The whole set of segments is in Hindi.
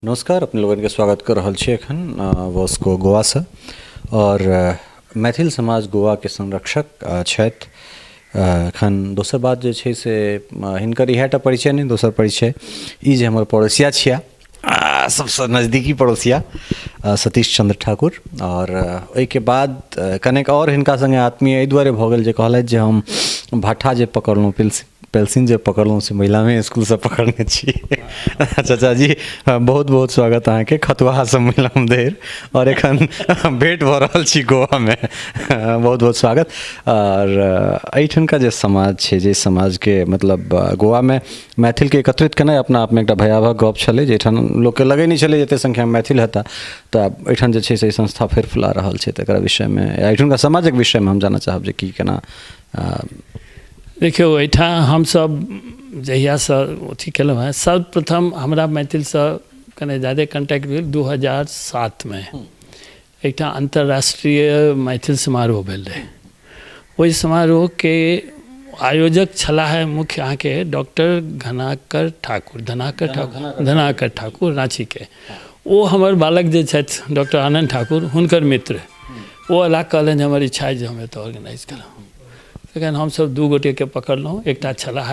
नमस्कार, अपने लोगन के स्वागत कर रहल छी एखन वॉस्को गोवा से। और मैथिल समाज गोवा के संरक्षक छथि। एखन दोसर बात जे छै से हिनकर इएहटा परिचय नहीं, दोसर परिचय ई जे हमर पड़ोसिया छिया, सबसे नज़दीकी पड़ोसिया सतीश चंद्र ठाकुर। और ओहिके बाद कनेक और हिनका संगे आत्मीय एहि दुआरे भऽ गेल जे कहलथि जे हम भाठा जे पकड़लहुँ, पेल्सिन जे पकड़लहुँ से महिलामे स्कूल से पकड़ने छी। चाचा जी बहुत बहुत स्वागत अहाँके खतुआ सम्मेलन देर और एखन भेंट भऽ रहल छी गोवा में। बहुत बहुत स्वागत। और एहिठुनका जे समाज छै, जे समाज के मतलब गोवा में मैथिल के एकत्रित केनाइ अपना आप में एकटा भयावह गप छलै, जेठान लोक के लगै नहि छलै जते संख्या में मैथिल हेता। तऽ एहिठाम जे छै से संस्था फेर फुला रहल छै, तकरा विषय में एहिठुनका समाजक विषय में हम जानना चाहब जे की केना। देखियो, एहिठाम हमसब जहियासँ अथी केलहुँ हेँ, सर्वप्रथम हमरा मैथिलसँ कने ज़्यादा कॉन्टैक्ट भेल 2007 में। एहिठाम अंतर्राष्ट्रीय मैथिल समारोह भेल रहै। ओहि समारोह के आयोजक छलाह मुख्य अहाँके डॉक्टर धनाकर ठाकुर राँची के। ओ हमर बालक जे छथि डॉक्टर आनंद ठाकुर, हुनकर मित्र। ओ अला कहलनि हमर इच्छा है जे हम एतऽ ऑर्गेनाइज करब। तखन हमसब दू गोटे के पकड़लहुँ। एकटा छलाह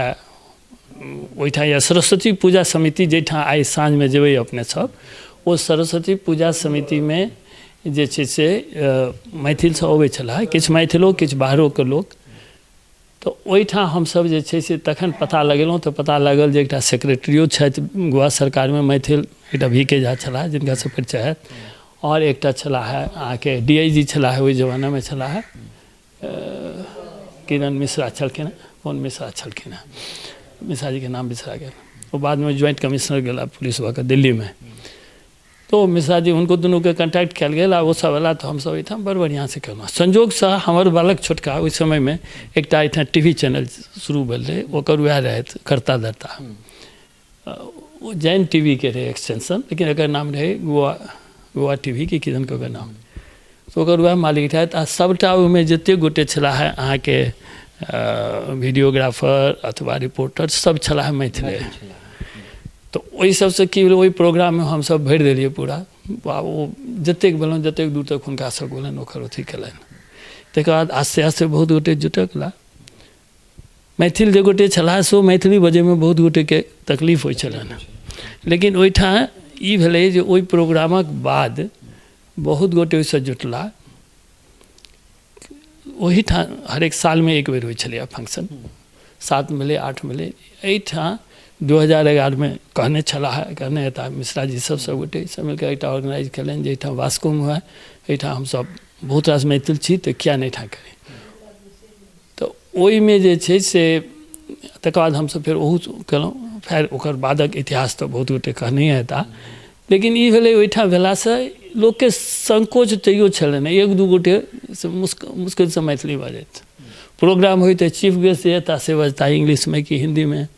ओहिठाम या सरस्वती पूजा समिति, जाहिठाम आइ साँझमे जेबै अपने सब, ओ सरस्वती पूजा समिति में जे छै से मैथिलसँ अबै छलाह, किछु मैथिलो किछु बाहरोके लोक। तऽ ओहिठाम हमसब जे छै से तखन पता लगेलहुँ तऽ पता लागल जे एकटा सेक्रेटरियो छथि गोवा सरकारमे मैथिल, एकटा VK झा छलाह जिनकासँ परिचय हैत, और एकटा छलाह अहाँके DIG छलाह, ओहि जमानामे छलाह किरण मिश्रा छलखिन, कौन मिश्रा छलखिन हैं, मिश्रा जी के नाम बिसरा गया। वो बाद में ज्वाइंट कमिश्नर गया पुलिस के दिल्ली में। तो मिश्रा जी उनको दोनों के कॉन्टैक्ट कल गया, वो सब अला तो हम सब एहिठाम बड़ बढ़िया से केलहुँ। संजोग से हमर बालक छोटका ओहि समय में एकटा एहिठाम TV चैनल शुरू भेल रहे, ओकर वएह रहथि करता धरता। वो जैन TV के रहे एक्सटेंशन, लेकिन एकर नाम रहे गोवा TV की किदन के नाम। तो ओकर वएह मालिक रहथि। आ सबटा ओहिमे जतेक गोटे छलाह अहाँके वीडियोग्राफर अथवा रिपोर्टर सब छलाह मैथिले। तो ओहि सबसे की भेल, ओहि प्रोग्राम में हमसब भरि देलिए पूरा। ओ जतेक भेलहुँ, जतेक दूर तक हुनका सब गेलनि ओकर अथी केलनि। तकर बाद आस्ते आस्ते बहुत गोटे जुटल गेला। मैथिल जे गोटे छलाह सो मैथिली बजै में बहुत गोटे के तकलीफ होइ छलनि। लेकिन ओहिठाम ई भेलै जे ओहि प्रोग्रामक बाद बहुत गोटे ओहिसँ जुटला। ओहिठाम हरेक साल में एक बेर होइ छलै फंक्शन, 7 भेलै 8 भेलै। एहिठाम 2011 में कहने छलाह, कहने हेता मिश्रा जी सब गोटे सब मिलकर एकटा ऑर्गेनाइज कयलनि जे एहिठाम वास्कोमे हुए। एहिठाम हमसब बहुत रास मैथिल छी तऽ किया नहि ठाम करी। तऽ ओहिमे जे छै से तकर बाद हमसब फेर ओहू केलहुँ। फेर ओकर बादक इतिहास तऽ बहुत गोटे कहने हेता। लेकिन ई भेलै ओहिठाम भेलासँ लोकके संकोच तैयो छलनि, एक दू गोटे से मुश्किल से मैथिली बजैत। प्रोग्राम होइत तऽ चीफ गेस्ट जे एता से बजता इंग्लिश में कि हिंदी में।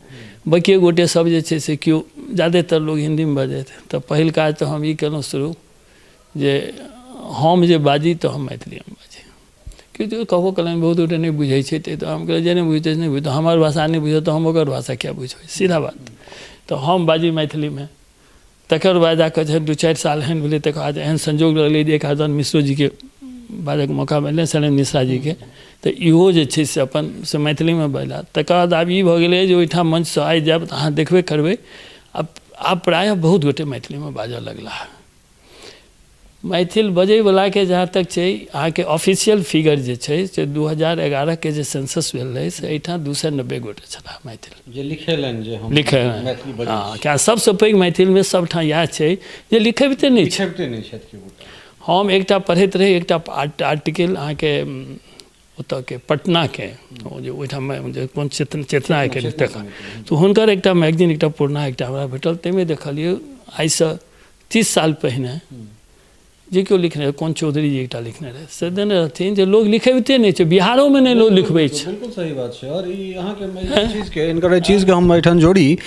बाकी गोटे सब जे छै से केओ ज़्यादातर लोग हिंदी में बजैत। तऽ पहिल काज तऽ हम ई केलहुँ शुरू जे हम जे बाजी तऽ हम मैथिली में बाजी। क्योंकि कहबो कलनि बहुत गोटे नहीं बुझै छै, तऽ हम कहलिए जे नहीं बुझते नहीं बुझते, हमर भाषा नहीं बुझे तो हम ओकर भाषा क्या बुझबै, सीधा बात। तो हम बाजी मैथिली में। तकर बाद जाकर जब 2-4 साल एहन भेलै, तकर बाद एहन संजोग लगलै जे एक आदमी मिश्रो जी के बाजैके मौका मिललै छलनि मिश्रा जी के। तऽ इहो जे छै से अपन से मैथिली में बजला। तकर बाद आब ई भऽ गेलै जे ओहिठाम मंचसँ आइ जायब तऽ अहाँ देखबे करबै आब प्रायः बहुत गोटे मैथिली में बाजऽ लगला। मैथिल बजैवलाके जहाँ तक छै अहाँके ऑफिशियल फिगर जे छै से 2011 के जे सेंसस भेल रहै से एहिठाम 290 गोटे छलाह मैथिल जे लिखेलनि जे हम लिखेलनि। हाँ, क्या सबसे पैघ मैथिल में सबठाम इएह छै जे लिखेबिते नहीं छथि। हम एकटा पढ़ैत रही, एकटा आर्टिकल अहाँके ओतऽ के पटना के जे ओहिठाम जे कोन चेतना के तो हुनकर एकटा मैगजीन, एकटा पुरना एकटा हमरा भेटल। ताहिमे देखलिए आइसँ 30 साल पहिने जे केओ लिखने रहे, कौन चौधरी जी एकटा लिखने रहे, से देने रहथिन जे लोग लिखेबिते नहीं छै, बिहारो में नहीं लोग लिखबै छै। बिल्कुल सही बात है। और ई अहाँके चीज के इनकर चीज के हम एहिठाम जोड़ी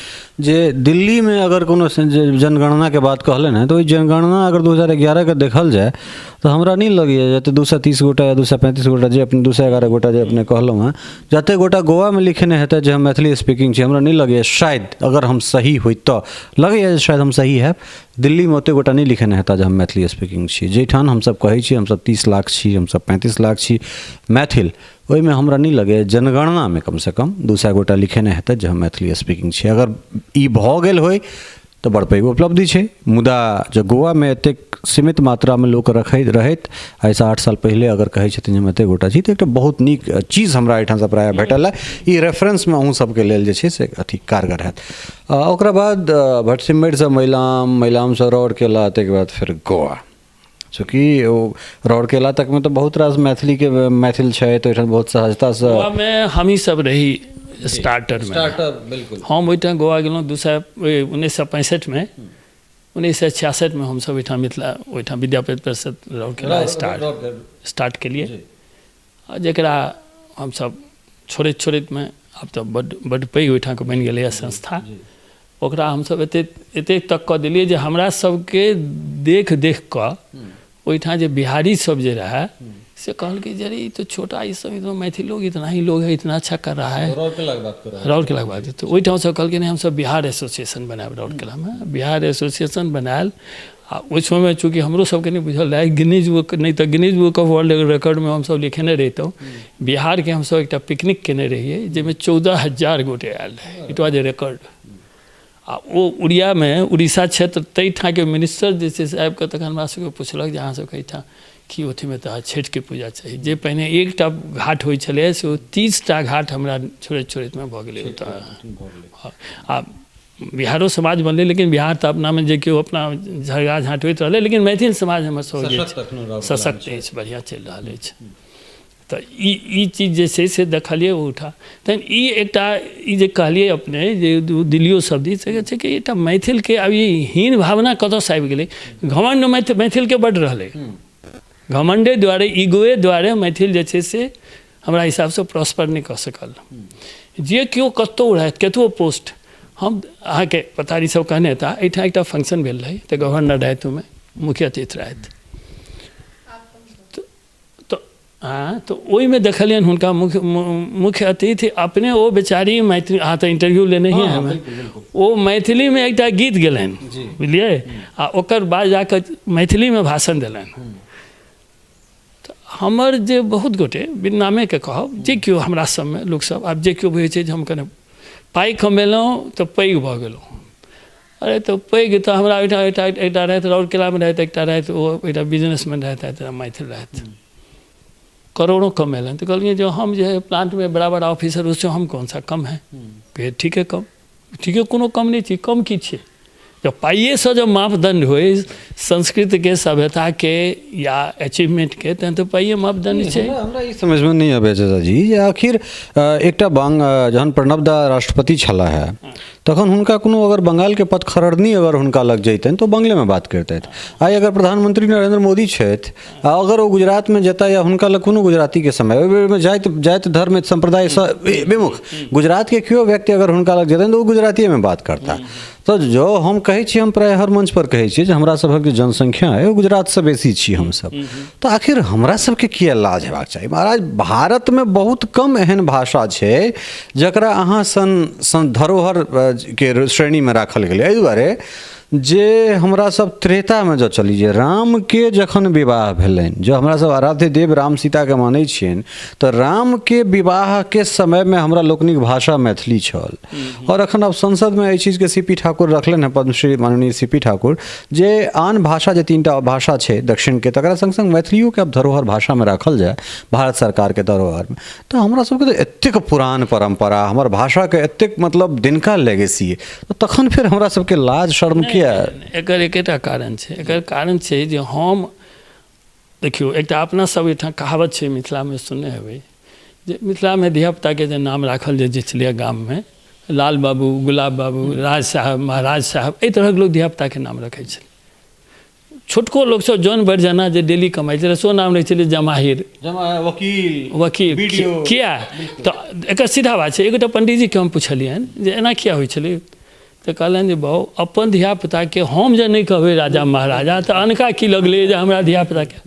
जे दिल्ली में अगर कोनो जनगणना के बात कहलन है, तो ई जनगणना अगर 2011 के देखल जाए तो हमरा नहीं लगैए जते 230 गोटा या 235 गोटा जे अपने 211 गोटा जे अपने कहलहुँ हैं, जते गोटा गोवा में लिखने हेतै जे हम मैथिली स्पीकिंग छी, हमरा नहीं लगैए। शायद अगर हम सही होइत तो लगैए शायद हम सही है, दिल्ली में ओते गोटा नहीं लिखेने हेता जे हम मैथिली स्पीकिंग छी, जेठान हमसब कहै छी हमसब 30 लाख छी, हमसब 35 लाख छी मैथिल, ओहिमे हमरा नहीं लगे जनगणना में कम से कम 200 गोटा लिखेने हेतै जे हम मैथिली स्पीकिंग छी। अगर ई भऽ गेल होय तो बड़ पैघ उपलब्धि छै। मुदा जो गोवा में एतेक सीमित मात्रा में लोक रहैत ऐसा 8 साल पहले अगर कहै छथिन जे एतेक गोटा छी तो एक बहुत नीक चीज हमरा एहिठाम से प्राय भेटल है। ई रेफरेंस में अहूँ सबके लेल जे छै से अथी कारगर हैत। ओकरा बाद भटसिमैर से मैलाम से रौरकेला, ताहिके बाद फिर गोवा, चूँकि रौरकेला तक में तो बहुत रास मैथिल छै, तो एहिठाम बहुत सहजता से गोवा में हम ही सब रही स्टार्टर में। बिल्कुल हम ओहिठाम गोवा गेलहुँ 1965 में, 1966 में हमसब ओहिठाम मिथिला ओहिठाम विद्यापति परिषद रौरकेला स्टार्ट केलिए, जकरा हमसब छोड़ैत में आब तो बड्ड पैघ ओहिठाम के बनि गेलैए संस्था। ओकरा हमसब एतेक तक कऽ देलिए जे हमरा सबके देख कऽ ओहिठाम जे बिहारी सब जे रहे से कहल कि जरे ये तो छोटा, ये सब तो मैथिल लोग इतना ही लोग है, इतना अच्छा कर रहा है। रौरकेला बात तो ओहिठाम से कहल कि नहीं हम सब बिहार एसोसिएशन बनाएब रौरकेला में। बिहार एसोसिएशन बनायल आ ओहि समय चूँकि हमरो सबके नहीं बुझल रहे, गिनीज बुक नहीं तो Guinness book of world record में हम सब लिखेने रहितौं। बिहार के हम सब एक पिकनिक केने रहिए जाहिमे 14,000 गोटे आयल रहे, इट वाज ए रिकॉर्ड। आ ओ उड़िया में उड़ीसा क्षेत्र तई ठाँ के मिनिस्टर जे छै से आबि कऽ तखन हमरा सबके पुछलक जे अहाँ सबके एहिठाम कि अथी में तऽ छठि के पूजा चाहिए। जे पहिने एकटा घाट होइ छलै से 30टा घाट हमरा छोड़ैत में भऽ गेलै ओतऽ। आ बिहारो समाज बनलै, लेकिन बिहार तऽ अपना में जे केओ अपना झगड़ा झाँट होइत रहलै, लेकिन मैथिल समाज हमर सब सशक्त अछि, बढ़िआँ चलि रहल अछि। तऽ ई चीज जे छै से देखलिए उठा। तहन ई एकटा ई जे कहलिए अपने जे दिल्लियो सब दिस छै कि एकटा मैथिल के अब ई हीन भावना कतऽसँ आबि गेलै। घमण्ड मैथिल के बड्ड रहलै, घमण्डे दुआरे, ईगोए दुआरे मैथिल जे छै से हमरा हिसाबसँ प्रॉस्पर नहि कऽ सकल। जे केओ कतहु रहथि, कतबो पोस्ट, हम अहाँके पतारी सब कहने था एहिठाम एकटा फंक्शन भेल रहै तऽ गवर्नर रहथि, ओहिमे मुख्य अतिथि रहथि। हाँ, तो ओहिमे देखलियनि हुनका मुख्य अतिथि अपने ओ बेचारी मैथिली, अहाँ तऽ इंटरव्यू लेने ही हमें, ओ मैथिली में एकटा गीत गेलनि, बुझलिए, आ ओकर बाद जाकऽ मैथिली में भाषण देलनि। तऽ हमर जे बहुत गोटे बिन नामे के कहब, जे केओ हमरा सबमे लोकसब, आब जे केओ बुझै छै जे हम कने पाइ कमेलहुँ तऽ पैघ भऽ गेलहुँ। अरे तो पैघ तऽ हमरा ओहिठाम एकटा रहथि रौरकेलामे रहथि, एकटा रहथि ओ एकटा बिजनेसमैन रहथि, मैथिल रहथि, करोड़ों कमेलन। तो कहलिए जो हम जो है प्लांट में बड़ा बड़ा ऑफिसर, उससे हम कौन सा कम है? फिर ठीक है कम, ठीक है, कोनो कम नहीं चाहिए, कम की छे। जब पाइए से जब मापदंड हो संस्कृति के, सभ्यता के या अचीवमेंट के, तहन तो पाइए मापदंड छै। हमरा ई समझ में नहीं आबे चाचा जी जे आखिर एकटा जहन प्रणब दा राष्ट्रपति छला है तखन हुनका कोनो अगर बंगाल के पथ खरड़नी अगर हुनका लग जैतनि तो बंगले में बात करते। आई अगर प्रधानमंत्री नरेंद्र मोदी छथि, अगर वो गुजरात में जेता या हुनका लग कोनो गुजराती के समय ओहि बेर में जाति धर्म संप्रदाय विमुख गुजरात के केओ व्यक्ति अगर हुनका लग जेतनि तो वो गुजरातीये में बात करता। तो जो हम कहै छी, हम प्राय हर मंच पर कहै छी जे हमरा सभक जे जनसंख्या है वो गुजरात से बेसी छी हमसब, तो आखिर हमरा सबके किया लाज हेबाक चाही? महाराज, भारत में बहुत कम एहन भाषा छै जकरा अहाँ सन धरोहर के श्रेणी में राखल गेलै। एहि दुआरे जे हमरा सब त्रेता में जो चली जे राम के जखन विवाह भेलनि, जो हमरा सब आराध्य देव राम सीता के मानै छियनि, तो राम के विवाह के समय में हमरा लोकनिक भाषा मैथिली छल। और अखन अब संसद में एहि चीज के सीपी ठाकुर रखलनि हैं, पद्मश्री माननीय सीपी ठाकुर, जे आन भाषा जे 3टा भाषा छै दक्षिण के, तकरा संग संग मैथिलियो के अब धरोहर भाषा में राखल जाए भारत सरकार के धरोहर में। तो हमरा सबके तो एतेक पुरान परंपरा, हमर भाषा के एतेक मतलब दिनका लेगेसी, तो तखन फिर हमरा सबके लाज शर्म के एकर एकेटा कारण छै। एकर कारण छै जे हम देखियौ, एकटा अपना सब एहिठाम कहावत छै मिथिला में, सुनने हेबै, जे मिथिला में धियापुता के जे नाम राखल जे छलै गाम में, लाल बाबू, गुलाब बाबू, राज साहब, महाराज साहब, एहि तरहक लोक धियापुता के नाम रखै छलै। छोटको लोक सब जौन बढ़ जाना जे डेली कमाइ छलै, सो नाम रहै छलै जमाहिर, वकील। किया? तऽ एकर सीधा बात छै। एगोटा पंडितजी के हम पुछलियनि जे एना किया होइ छलै, तो कहलन जे बहु अपन धियापुता के हम जे नहीं कहबै राजा महाराजा तो अनका की लगलै जे हमरा धियापुता के,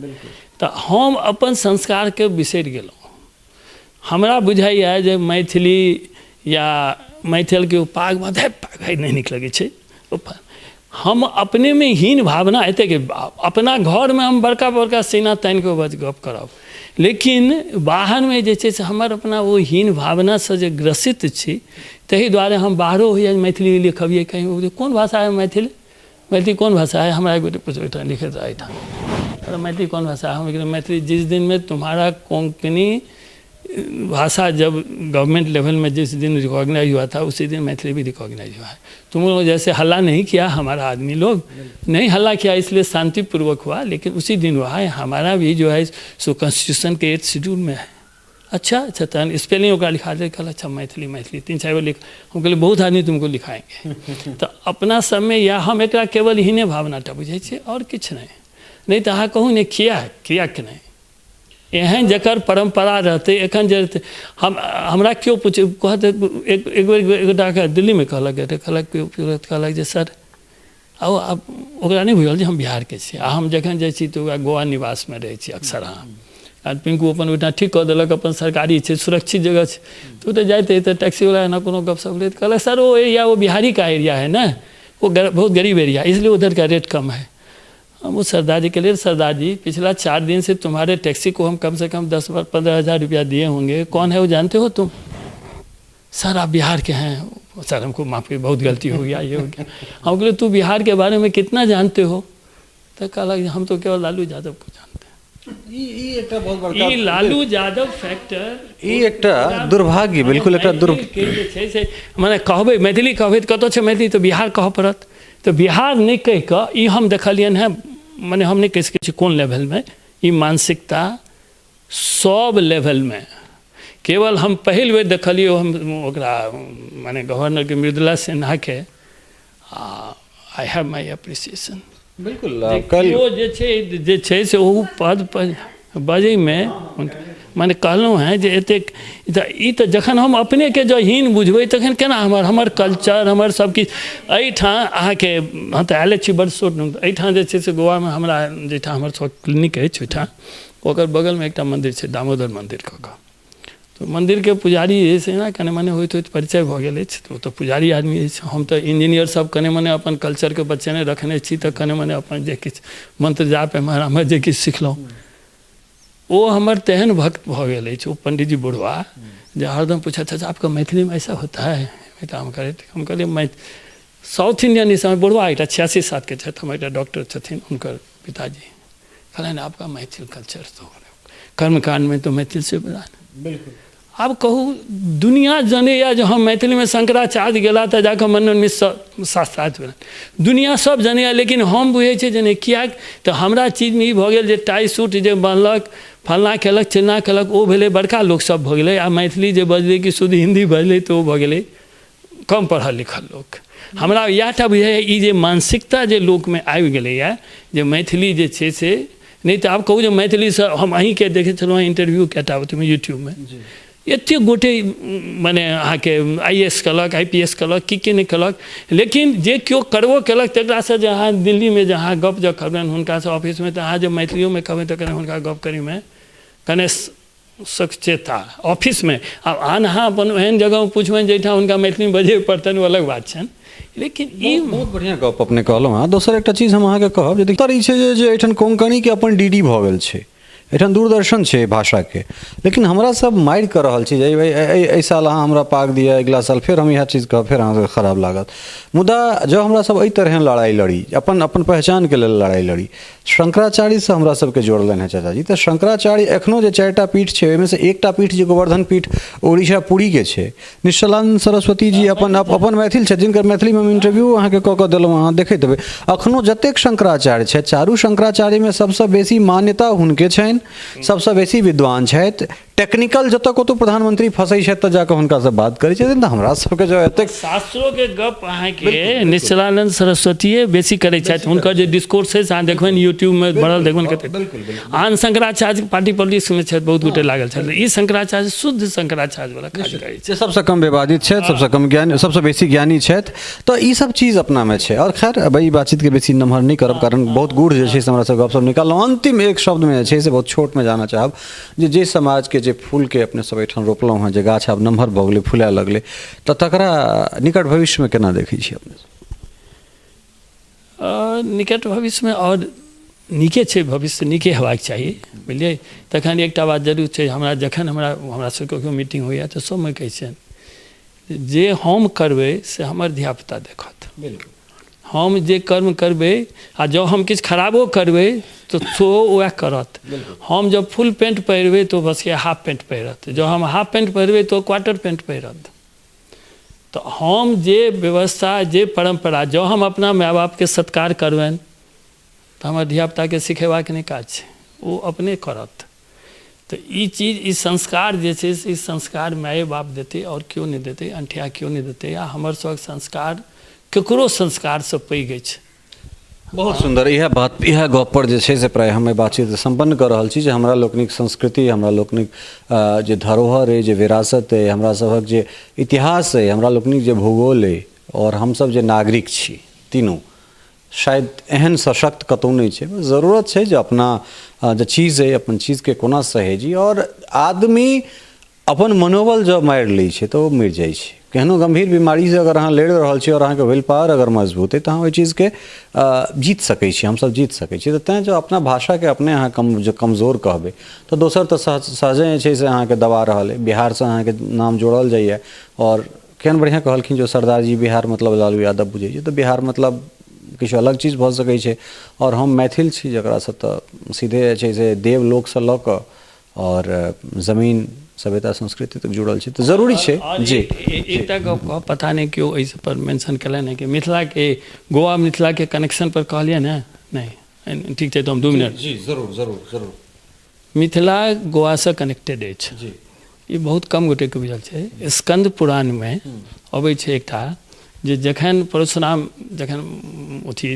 तो हम अपन संस्कार के बिसरि गेलहुँ। हमरा बुझाइए जे मैथिली या मैथिल के पाग में पाग नहीं नीक लगै छै। हम अपने में हीन भावना एते कि अपना घर में हम बड़का बड़का सीना तानि के बस गप करब, लेकिन बाहर में जे छै से हमर अपना वो हीन भावना से जे ग्रसित छी, ताहि दुआरे हम बाहरो होइए मैथिली लिखबिए, कहीं कोन भाषा है मैथिली, मैथिली कौन भाषा है, हमारा एक बेटे पूछो लिखे था था अरे मैथिली कौन भाषा है, हम मैथिली जिस दिन में तुम्हारा कोंकणी भाषा जब गवर्नमेंट लेवल में जिस दिन रिकॉग्नाइज हुआ था उसी दिन मैथिली भी रिकॉग्नाइज हुआ है। तुम लोग जैसे हल्ला नहीं किया, हमारा आदमी लोग नहीं हल्ला किया इसलिए शांतिपूर्वक हुआ, लेकिन उसी दिन हुआ है। हमारा भी जो है सो कॉन्स्टिट्यूशन के 8 शेड्यूल में है। अच्छा तो स्पेलिंग होगा लिखा दे, कल अच्छा मैथिली मैथिली 3-4 बार लिख, हम कहले बहुत आदमी तुमको लिखाएंगे। तो अपना समय या हम एक केवल हीने भावनाटा बुझे छे और किछ नहीं तो अहाँ कहूँ नहीं किया कि नहीं एहन जकर परंपरा रहते एखन जे हमरा क्यों पूछे कहते एक बेर दिल्ली में कहलक जे सर आओ अब ओकरा नहीं बुझल जे हम बिहार के छी, आ हम जखन जाइ छी तो गोवा निवास में रहे छी अक्सर। अहाँ पिंकू अपन ओहिठाम ठीक कऽ देलक, अपन सरकारी छै सुरक्षित जगह छै, तो जाते तो टैक्सी वाला ना कोनो गपशप ले कहलक सर वो एरिया वो बिहारी का एरिया है ना, वो बहुत गरीब एरिया इसलिए उधर का रेट कम है। वो सरदार जी के लिए, सरदार जी पिछला 4 दिन से तुम्हारे टैक्सी को हम कम से कम 10-15 हज़ार रुपया दिए होंगे, कौन है वो जानते हो तुम? सर आप बिहार के हैं। सर हमको माफ़ करिए बहुत गलती हो गया ये हो गया। हम बोले तू बिहार के बारे में कितना जानते हो? तो कहा हम तो केवल लालू यादव को जानते हैं। ई लालू यादव फैक्टर ई एकटा दुर्भाग्य, बिल्कुल एकटा दुर्भाग्य से माने कहबै मैथिली कहबै तो कतौ छै मैथिली तो बिहार कह पड़त, तो बिहार नहीं कह कऽ ई हम देखलियन है, माने हम नहीं कह सकै छी कोन लेवल में ई मानसिकता सब लेवल में। केवल हम पहिल बेर देखलिए हम ओकरा माने गवर्नर के मृदुला सिन्हा के आई हैव माई अप्रिसिएशन। बिल्कुल कल जे छै से ओ पद पर बजै में माने कहलहुँ हैं जे एतेक ई तो जखन हम अपने के जो हीन बुझबै तखन केना हमर कल्चर हमर सब किछु एहिठाम अहाँके हम तऽ आएले छी बड़ शोर्ट एहिठाम जे छै से गोवामे हमरा जहिठाम हमर सब क्लिनिक अछि ओहिठाम ओकर बगलमे एकटा मन्दिर छै दामोदर मन्दिर कऽ कऽ, तो मंदिर के पुजारी से ना कने मने होइत परिचय भऽ गेल अछि, तो तऽ पुजारी आदमी अछि। हम तऽ इंजीनियर सब कने मने अपन कल्चर के बच्चे ने रखने छी, तऽ कने मने अपन जे किछु मंत्र जाप एम्हर जे किछु सिखलहुँ वो हमर तेहन भक्त भऽ गेल अछि। ओ पंडित जी बुढ़वा जे हरदम पूछत अच्छा आपका मैथिली में ऐसा होता है, हम कहलिए साउथ इंडियन इस समय बुढ़वा एक 86-87 के छथि, हम एक डॉक्टर छथिन उनकर पिताजी, कहलन आपका मैथिल कल्चर तो कर्मकांड में तो मैथिल से बना। बिल्कुल अब कहूँ दुनिया जाने या जो हम मैथिली में शंकराचार्य गेला तऽ जाकऽ मनन मिश्र शास्त्रार्थ भेल, दुनिया सब जाने, लेकिन हम बुझे छे जे नहीं किया तो हमरा चीज में ई भऽ गेल जे टाई सूट जे बनलक फलना केलक चिल्ना केलक ओ भेलै बड़का लोक सब भऽ गेलै, आ मैथिली जे बजलै कि शुद्ध हिंदी बजलै तो ओ भऽ गेलै कम पढ़ल लिखल लोक। हमरा इएहटा बुझाइए ई जे मानसिकता जे लोक में आबि गेलैए जे मैथिली जे छै से नहीं तो आब कहूँ जे मैथिली से हम अहीँके देखे छलहुँ इंटरव्यू कएटा ओतमे यूट्यूब में एतेक गोटे माने अहाँके IAS कलक IPS कलक की नहीं कलक, लेकिन जे केओ करबो कलक तकरासँ जे अहाँ दिल्ली में जहाँ गप जब करबनि हुनकासँ ऑफिस में, तऽ अहाँ जब मैथिलियो में कहबै तऽ कने हुनका गप करै में कने सचेता ऑफिस में। आब आन अहाँ अपन एहन जगह पूछबनि जहिठाम हुनका मैथिली बजै पड़तनि ओ अलग बात छनि, लेकिन ई बहुत बढ़िया गप अपने कहलहुँ हँ। दोसर एकटा चीज हम अहाँके कहब जे देखिए ई छै जे एहिठाम कोंकणी के अपन DD भऽ गेल छै, एहिठाम दूरदर्शन छै भाषा के, लेकिन हमरा सब मारि कऽ रहल छी जे भाई एहि साल अहाँ हमरा पाग दिया, अगिला साल फिर हम इएह चीज कहब फिर अहाँके खराब लागत। मुदा जब हमरा सब एहि तरह लड़ाई लड़ी अपन पहचान के लेल लड़ाई लड़ी, शंकराचार्य से हमरा सबके जोड़लनि हैं चाचा जी। तऽ शंकराचार्य एखनो जे 4टा पीठ छै ओहिमे से एकटा पीठ जे गोवर्धन पीठ उड़ीसा पुरी के छै, निश्चलानंद सरस्वती जी अपन मैथिल छथिन, जिनकर मैथिली में हम इंटरव्यू अहाँके कऽ कऽ देलहुँ, अहाँ देखैत हेबै। अखनो जतेक शंकराचार्य छै चारू शंकराचार्य में सबसँ बेसी मान्यता हुनके छनि, सबसँ बेसी विद्वान छथि, टेक्निकल जतऽ कतौ प्रधानमंत्री फंसै छथि तऽ जाकऽ हुनकासँ बात करै छथिन। तऽ हमरा सबके जो एतेक शास्त्रों के गप अहाँके निश्चलानंद सरस्वतीये बेसी करै छथि, हुनकर जे डिस्कोर्स है अहाँ देखबनि यूट्यूब में बढ़ल देखबनि कते। आन शंकराचार्य पार्टी पॉलिटिक्स में छथि, बहुत गोटे लागल छथि, ई शंकराचार्य शुद्ध शंकराचार्य वाला काज करै छै, सबसँ कम विवादित छथि, सबसँ कम ज्ञानी, सबसँ बेसी ज्ञानी छथि। तऽ ई सब चीज अपना में छै। और खैर अब ई बातचीत के बेसी नमहर नहीं करब, कारण बहुत गूढ़ जे छै से हमरा सब गपशप निकाललहुँ। अंतिम एक शब्द में जे छै से बहुत छोट में जाना चाहब जे समाज के जे फूल के अपने सब एहिठाम रोपलहुँ हैं, जे गाछ आब नमहर भऽ गेलै फूलाए लगलै, तऽ तकरा निकट भविष्य में केना देखै छी अपने? निकट भविष्य में और नीके छै, भविष्य नीके हेबाक चाही, बुझलियै। तखन एकटा बात जरूर छै, जखन हमरा सबके केओ मीटिंग होइए तऽ सबमे कहै छियनि जे हम करबै से हमर धियापुता देखत। हम जे कर्म करबै आ जँ हम किछु खराबो करबै तऽ वएह करत। हम जब फुल पैंट पहिरबै तो बस ये हाफ पैंट पहिरत, जँ हम हाफ पैंट पहिरबै तो क्वार्टर पैंट पहिरत। तो हम जे व्यवस्था, जे परंपरा, जँ हम अपना माय बापके सत्कार करबनि तऽ हमर धियापुताके सिखेबाक नहि काज छै, ओ अपने करत। तऽ ई चीज, ई संस्कार जे छै से ई संस्कार माय बाप देतै आओर केओ नहि देतै, अंठिया केओ नहि देतै। आ हमर सबके संस्कार ककरो संस्कारसँ पैघ अछि। बहुत सुंदर। इएह गप पर जे छै से प्राय हम बातचीत संपन्न कर रहल छी जे हमरा लोकनिक संस्कृति, हमरा लोकनिक जे धरोहर अइ, जे विरासत अइ, हमरा सभक जे इतिहास अइ, हमरा लोकनिक जे भूगोल अइ, और हमसभ जे नागरिक छी तीनों, शायद एहन सशक्त कतहु नहीं छै। जरूरत छै जे अपना जे चीज है अपन चीज के कोना सहेजी। और आदमी अपन मनोबल जब मारि लै छै तो मरि जाइ छै। केहनो गंभीर बीमारी से अगर अहाँ लड़ि रहल छी और अहाँके विल पावर अगर मजबूत है तो अहाँ ओहि चीजके जीत सकै छी, हमसब जीत सकै छी। तऽ तैँ जो अपना भाषाके अपने अहाँ कमजोर कहबै तऽ दोसर तऽ सहजे छै से अहाँके दबा रहल है। बिहारसँ अहाँके नाम जोड़ल जाइए और केहन बढ़िआँ कहलखिन जो सरदार जी बिहार मतलब लालू यादव बुझै छै, तऽ बिहार मतलब किछु अलग चीज भऽ सकै छै। और हम मैथिल छी जकरासँ तऽ सीधे छै से देवलोकसँ लऽ कऽ और जमीन सभ्यता संस्कृति तक जुड़ल छै, तऽ जरूरी छै। जी एकटा गप पता नहीं क्यों एहि पर मेंशन कयलनि है कि मिथिलाके, गोवा मिथिलाके कनेक्शन पर कहलिए ने, नहीं ठीक छै तो हम 2 मिनट। जी जरूर जरूर जरूर। मिथिला गोवासँ कनेक्टेड अछि, जी ई बहुत कम गोटेके बुझल छै। स्कंद पुराणमे अबै छै एकटा जे जखन परशुराम, जखन अथी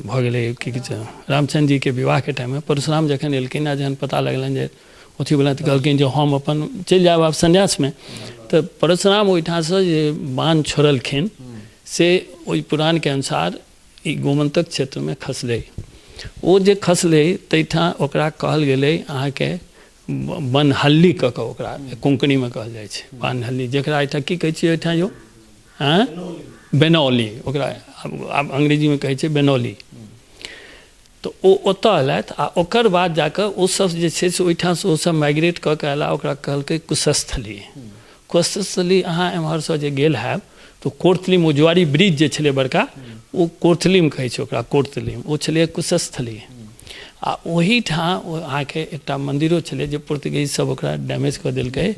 भऽ गेलै की कहै छै रामचंद्र जीके विवाहके टाइममे परशुराम जखन एलखिन आ जखन पता लगलनि जे अथीवला, तऽ कहलखिन जे हम अपन चलि जायब आब सन्यासमे। तऽ परशुराम ओहिठामसँ जे बाण छोड़लखिन से ओहि पुराणके अनुसार ई गोमन्तक क्षेत्रमे खसलै। ओ जे खसलै ताहिठाम ओकरा कहल गेलै अहाँके बनहल्ली कऽ कऽ, ओकरा कोंकणीमे कहल जाइ छै बनहल्ली, जकरा एहिठाम की कहै छियै ओहिठाम यौ, बेनौली, ओकरा आब अंग्रेजीमे कहै छै बेनौली। तऽ ओ ओतऽ अयलथि आ ओकर बाद जाकऽ ओसभ जे छै से ओहिठामसँ ओसभ माइग्रेट कऽ कऽ अयला, ओकरा कहलकै कुशस्थली। कुशस्थली अहाँ एम्हरसँ जे गेल हैब तऽ कोर्थलिम, ओ जुआरी ब्रिज जे छलै बड़का, ओ कोर्थलिम कहै छै ओकरा, कोर्थलिम, ओ छलै कुशस्थली। आ ओहीठाम अहाँके एकटा मन्दिरो छलै जे पुर्तगीज सब ओकरा डैमेज कऽ देलकै।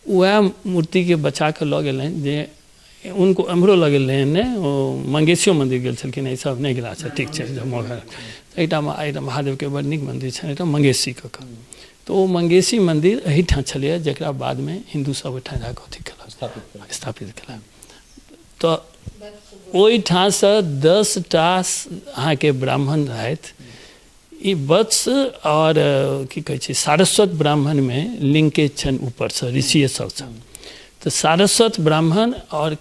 वएह मूर्तिके बचा कऽ लऽ गेलनि, जे उनको एम्हरो लऽ गेल रहै ने, ओ मंगेशियो मन्दिर गेल छलखिन, ई सब नहि गेला छै, ठीक छै। एहिठाम महादेवके बड़ नीक मन्दिर छनि एहिठाम मंगेशी कऽ कऽ। तऽ ओ मंगेशी मन्दिर एहिठाम छलैए, जकरा बादमे हिन्दू सब ओहिठाम जाकऽ अथी केलक, स्थापित केलक। तऽ ओहिठामसँ 10टा अहाँके ब्राह्मण रहथि। ई वत्स और की कहै छै सारस्वत ब्राह्मणमे लिंकेज छनि ऊपरसँ, ऋषिए सबसँ। तऽ सारस्वत ब्राह्मण और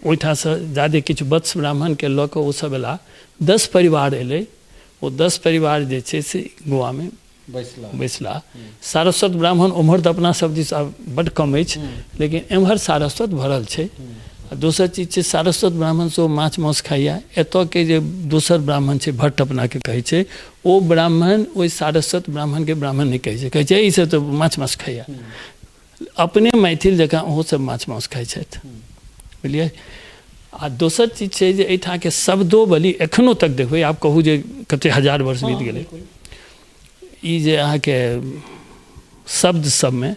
ओहिठामसँ जादे किछु वत्स ब्राह्मणके लऽ कऽ ओसभ अयला। 10 परिवार अयलै। ओ 10 परिवार जे छै से गोवामे बैसला। सारस्वत ब्राह्मण ओम्हर तऽ अपना सब दिस आब बड्ड कम अछि, लेकिन एम्हर सारस्वत भरल छै। आ दोसर चीज छै सारस्वत ब्राह्मण से ओ माछ माउस खाइए। एतऽके जे दोसर ब्राह्मण छै भट्ट अपनाके कहै छै, ओ ब्राह्मण ओहि सारस्वत ब्राह्मणके ब्राह्मण नहि कहै छै, कहै छै ई सब तऽ माछ माउस खाइए। अपने मैथिल जकाँ ओहो सब माछ माउस खाइ छथि, बुझलियै। आ दोसर चीज छै जे एहिठामके शब्दो बलि एखनो तक देखबै, आब कहू जे कतेक हजार वर्ष बीत गेलै, ई जे अहाँके शब्द सबमे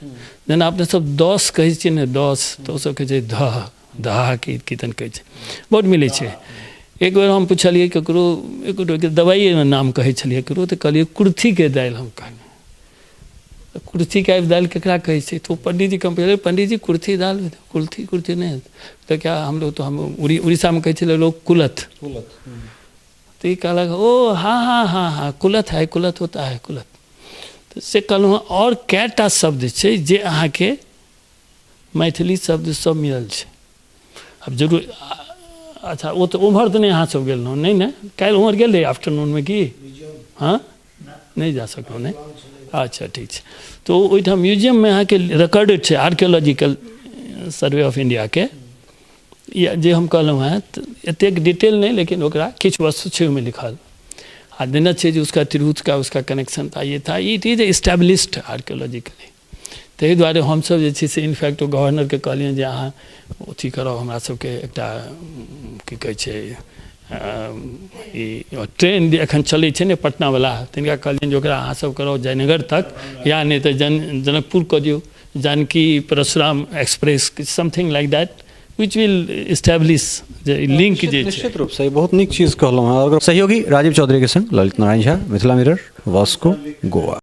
जेना अपने सब 10 कहै छियै ने, 10 तऽ ओसब कहै छै दहा कीर्तन कहै छै, बहुत मिलै छै। एक बेर हम पुछलियै ककरो, एक दवाइए नाम कहै छलियै ककरो, तऽ कहलियै कुर्थीके दालि। हम कहलियै कुर्थीके दालि केकरा कहै छै? तो पंडित जी कम पहले, पंडित जी कुर्थी दाल, कुर्थी नहीं, तो क्या हम लोग, तो हम उड़ीसा में कहै छलै लोग कुलथ। तो ये कहलक ओ हाँ कुलथ है, कुलथ होता है, कुलथ। तो से कहलहुँ और कैटा शब्द छै जे अहाँके मैथिली शब्द सब मिलल छै। अब जरूर अच्छा, वो तो उम्हर तो नहीं अहाँ सब गेल रहौं, नहीं ने काल्हि उम्हर गेल रही आफ्टरनूनमे की? हाँ नहीं जा सकलहुँ नहीं, अच्छा ठीक छै। तो ओहिठाम म्यूजियममे अहाँके रिकॉर्डेड छै, आर्कियोलॉजिकल सर्वे ऑफ इंडियाके या जे हम कहलहुँ हेँ एतेक डिटेल नहीं, लेकिन ओकरा किछु वस्तु छै ओहिमे लिखल आ देना छै जे उसका तिरहुत का उसका कनेक्शन था, ये था, इट इज एस्टैब्लिश्ड आर्कियोलॉजिकली। ताहि दुआरे हमसब जे छै से इनफैक्ट गवर्नरके कहलियनि जे अहाँ अथी करब, हमरा सबके एकटा की कहै छै ई ट्रेन जे एखन चलै छै ने पटनावला, तिनका कहलियनि जे ओकरा अहाँसब कराउ जयनगर तक, या नहीं तो जनकपुर कऽ दियौ, Janaki Parshuram express, something like that, which will establish जे लिंक जे छै। निश्चित रूप से ई बहुत नीक चीज कहलहुँ हैं। और सहयोगी राजीव चौधरी के संग ललित नारायण झा, मिथिला मिरर, वास्को, गोवा।